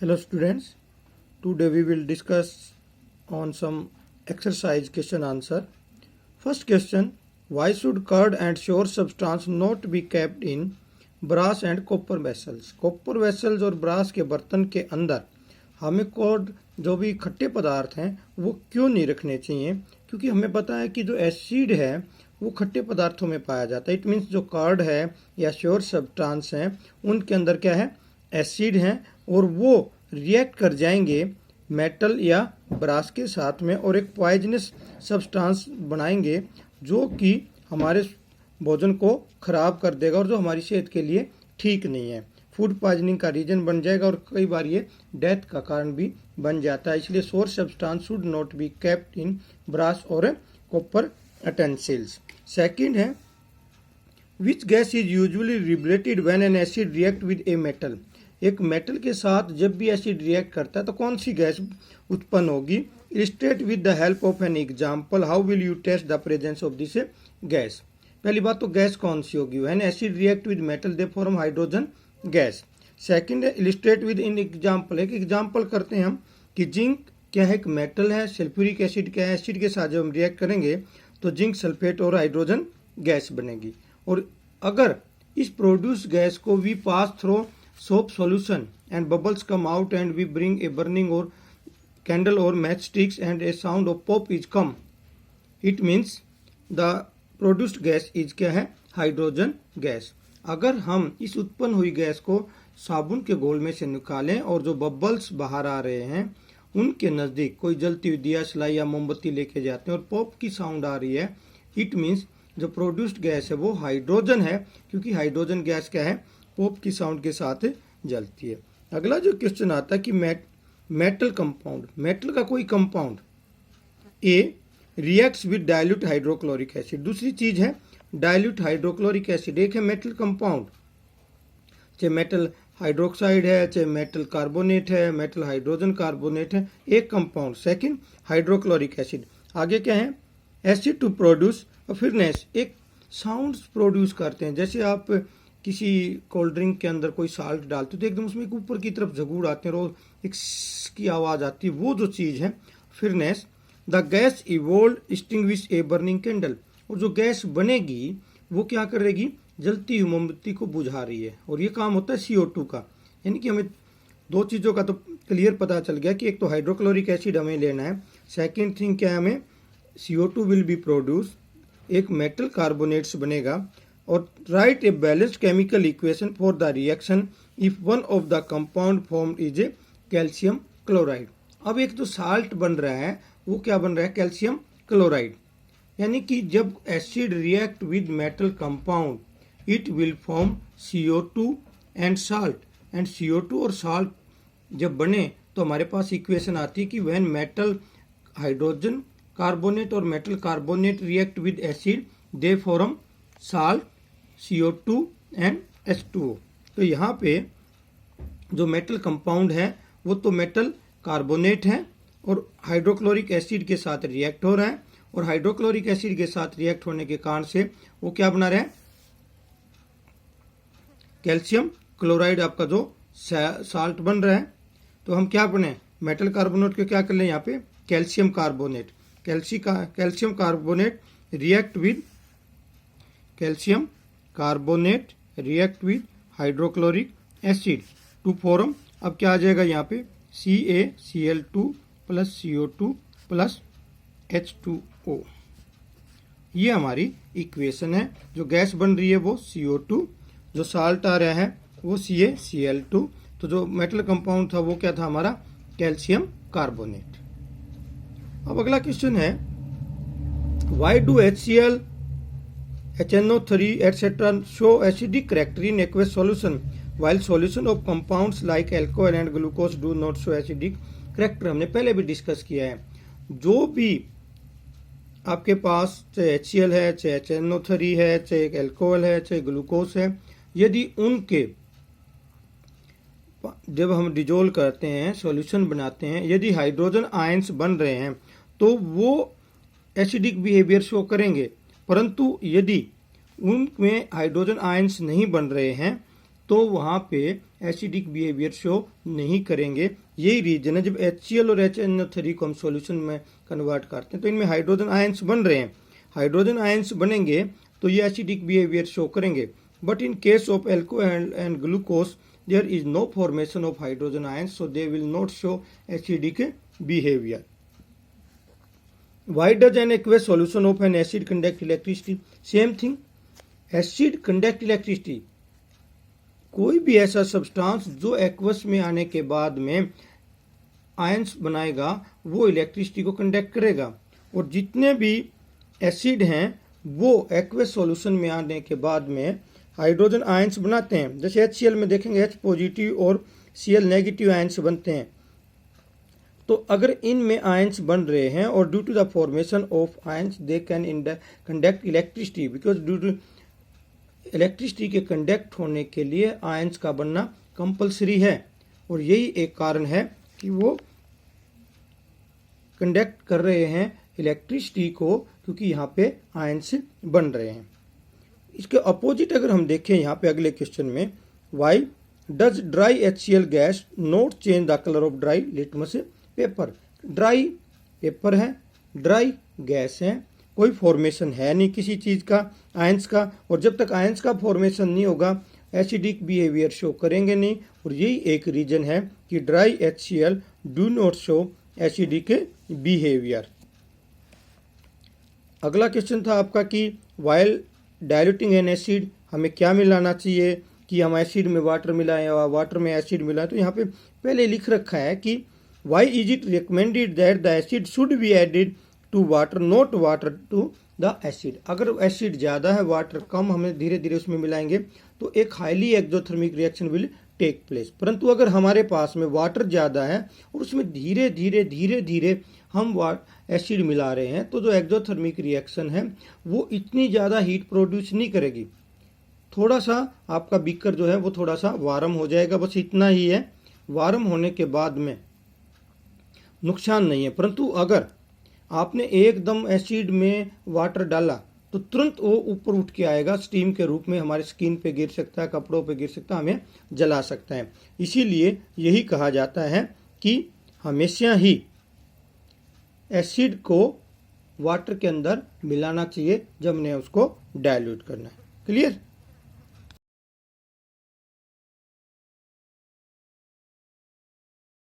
Hello students, today we will discuss on some exercise question answer. First question, why should curd and sour substance not be kept in brass and copper vessels? Copper vessels और brass के बर्तन के अंदर हमें curd जो भी खट्टे पदार्थ हैं वो क्यों नहीं रखने चाहिए? क्योंकि हमें पता है कि जो एसिड है वो खट्टे पदार्थों में पाया जाता है। इट मीन्स जो कर्ड है या श्योर सब्सटेंस हैं उनके अंदर क्या है, एसिड हैं और वो रिएक्ट कर जाएंगे मेटल या ब्रास के साथ में और एक पॉइजनस सब्सटेंस बनाएंगे जो कि हमारे भोजन को खराब कर देगा और जो हमारी सेहत के लिए ठीक नहीं है। फूड पॉइजनिंग का रीजन बन जाएगा और कई बार ये डेथ का कारण भी बन जाता है। इसलिए sour substance should not be kept in brass और कॉपर utensils. सेकंड है, which gas is usually liberated when an acid react with a metal? एक मेटल के साथ जब भी एसिड रिएक्ट करता है तो कौन सी गैस उत्पन्न होगी? Illustrate with the help of an example how will you test the presence of this gas? पहली बात तो गैस कौन सी होगी? When acid react with metal they form hydrogen gas. Second है, इलिस्ट्रेट विद इन एग्जांपल। एक example करते हैं हम कि जिंक क्या है, एक मेटल है, सल्फ्यूरिक एसिड क्या है, एसिड के साथ जब हम रिएक्ट करेंगे तो जिंक सल्फेट और हाइड्रोजन गैस बनेगी। और अगर इस प्रोड्यूस गैस को we pass through soap solution and bubbles come out and we bring a burning और कैंडल और match sticks and a sound of pop is come, it means the produced gas is क्या है, hydrogen gas. अगर हम इस उत्पन्न हुई gas को साबुन के घोल में से निकालें और जो बबल्स बाहर आ रहे हैं उनके नज़दीक कोई जलती हुई दिया सलाई या मोमबत्ती लेके जाते हैं और पॉप की साउंड आ रही है, इट मीन्स जो प्रोड्यूस्ड गैस है वो हाइड्रोजन है, क्योंकि हाइड्रोजन गैस क्या है, पॉप की साउंड के साथ जलती है। अगला जो क्वेश्चन आता है कि मेटल कंपाउंड, मेटल का कोई compound A reacts with dilute hydrochloric acid. दूसरी चीज है डाइल्यूट हाइड्रोक्लोरिक एसिड। एक है मेटल कंपाउंड, चाहे मेटल हाइड्रोक्साइड है, चाहे मेटल कार्बोनेट है, मेटल हाइड्रोजन कार्बोनेट है, एक कंपाउंड। Second hydrochloric acid. आगे क्या है, एसिड टू प्रोड्यूस और फिर एक साउंड प्रोड्यूस करते हैं। जैसे आप किसी कोल्ड ड्रिंक के अंदर कोई साल्ट डालते हो तो एकदम उसमें ऊपर की तरफ झगूड़ आते हैं और एक की आवाज आती है, वो जो चीज है। Furnace, the gas evolve extinguish a burning candle. और जो गैस बनेगी वो क्या करेगी, जलती हुई मोमबत्ती को बुझा रही है। और ये काम होता है CO2 का। यानी कि हमें दो चीज़ों का तो क्लियर पता चल गया कि एक तो हाइड्रोक्लोरिक एसिड हमें लेना है, सेकंड थिंग क्या है, हमें CO2 विल बी प्रोड्यूस, एक मेटल कार्बोनेट्स बनेगा। और right a balanced chemical equation for the reaction if one of the compound form is a calcium chloride. अब एक जो साल्ट बन रहा है वो क्या बन रहा है, कैल्शियम क्लोराइड। यानी कि जब acid react with metal compound it will form CO2 and salt, and CO2 और साल्ट जब बने तो हमारे पास इक्वेशन आती है कि व्हेन मेटल हाइड्रोजन कार्बोनेट और metal carbonate react with acid they form salt CO2 and H2O। तो यहाँ पे जो मेटल कंपाउंड है वो तो मेटल कार्बोनेट है और हाइड्रोक्लोरिक एसिड के साथ रिएक्ट हो रहा है, और हाइड्रोक्लोरिक एसिड के साथ रिएक्ट होने के कारण से वो क्या बना रहा है, कैल्शियम क्लोराइड आपका जो साल्ट बन रहा है। तो हम क्या बने, मेटल कार्बोनेट को क्या कर लें यहाँ पे, calcium carbonate. Calcium carbonate react with calcium carbonate react with hydrochloric acid to form, अब क्या आ जाएगा यहाँ पे, CaCl2 plus CO2 plus H2O। ये हमारी इक्वेशन है। जो गैस बन रही है वो CO2, जो साल्ट आ रहा है वो CaCl2, तो जो मेटल कंपाउंड था वो क्या था हमारा, कैल्शियम कार्बोनेट। अब अगला क्वेश्चन है, why do HCl, HNO3 etc. show acidic character in aqueous solution while solution of compounds like alcohol and glucose do not show acidic character? हमने पहले भी डिस्कस किया है, जो भी आपके पास चाहे HCl है, चाहे HNO3 है, चाहे एल्कोहल है, चाहे ग्लूकोज है, यदि उनके जब हम डिजोल्व करते हैं, सॉल्यूशन बनाते हैं, यदि हाइड्रोजन आयंस बन रहे हैं तो वो एसिडिक बिहेवियर शो करेंगे। परंतु यदि उनमें हाइड्रोजन आयंस नहीं बन रहे हैं तो वहाँ पे एसिडिक बिहेवियर शो नहीं करेंगे। यही रीजन है जब HCl और HNO3 को हम सॉल्यूशन में कन्वर्ट करते हैं तो इनमें हाइड्रोजन आयंस बन रहे हैं। हाइड्रोजन आयंस बनेंगे तो ये एसिडिक बिहेवियर शो करेंगे। But in case of alcohol and glucose there is no formation of hydrogen ions, so they will not show acidic behaviour. Why does an aqueous solution of an acid conduct electricity? Same thing. Acid conduct electricity. कोई भी ऐसा substance जो aqueous में आने के बाद में ions बनाएगा वो इलेक्ट्रिसिटी को कंडक्ट करेगा, और जितने भी एसिड हैं वो एक्वस सॉल्यूशन में आने के बाद में हाइड्रोजन आयंस बनाते हैं। जैसे HCl में देखेंगे H पॉजिटिव और Cl नेगेटिव आयंस बनते हैं। तो अगर इनमें आयंस बन रहे हैं और due to the formation of ions they can conduct electricity, because due to electricity के कंडक्ट होने के लिए आयंस का बनना कंपलसरी है, और यही एक कारण है कि वो कंडक्ट कर रहे हैं इलेक्ट्रिसिटी को, क्योंकि यहाँ पे आयंस बन रहे हैं। इसके अपोजिट अगर हम देखें यहाँ पे अगले क्वेश्चन में, why does dry HCl gas not change the colour of dry litmus paper. Dry paper है, ड्राई गैस है, कोई फॉर्मेशन है नहीं किसी चीज का आयंस का, और जब तक आयंस का फॉर्मेशन नहीं होगा एसिडिक बिहेवियर शो करेंगे नहीं, और यही एक रीजन है कि dry HCl do not show acidic behaviour. अगला क्वेश्चन था आपका कि वाइल डाइल्यूटिंग एन एसिड हमें क्या मिलाना चाहिए, कि हम एसिड में वाटर मिलाएं या वाटर में एसिड मिलाएं। तो यहाँ पे पहले लिख रखा है कि why is it recommended that the acid should be added to water not water to the acid. अगर एसिड ज़्यादा है वाटर कम, हमें धीरे धीरे उसमें मिलाएंगे तो एक highly exothermic reaction will take place. परंतु अगर हमारे पास में वाटर ज़्यादा है और उसमें धीरे धीरे हम एसिड मिला रहे हैं तो जो एक्सोथर्मिक रिएक्शन है वो इतनी ज़्यादा हीट प्रोड्यूस नहीं करेगी। थोड़ा सा आपका बीकर जो है वो थोड़ा सा वार्म हो जाएगा, बस इतना ही है। वार्म होने के बाद में नुकसान नहीं है। परंतु अगर आपने एकदम एसिड में वाटर डाला तो तुरंत वो ऊपर उठ के आएगा, स्टीम के रूप में हमारे स्किन पे गिर सकता है, कपड़ों पे गिर सकता है, हमें जला सकता है। इसीलिए यही कहा जाता है कि हमेशा ही एसिड को वाटर के अंदर मिलाना चाहिए जब हमने उसको डाइल्यूट करना है। क्लियर।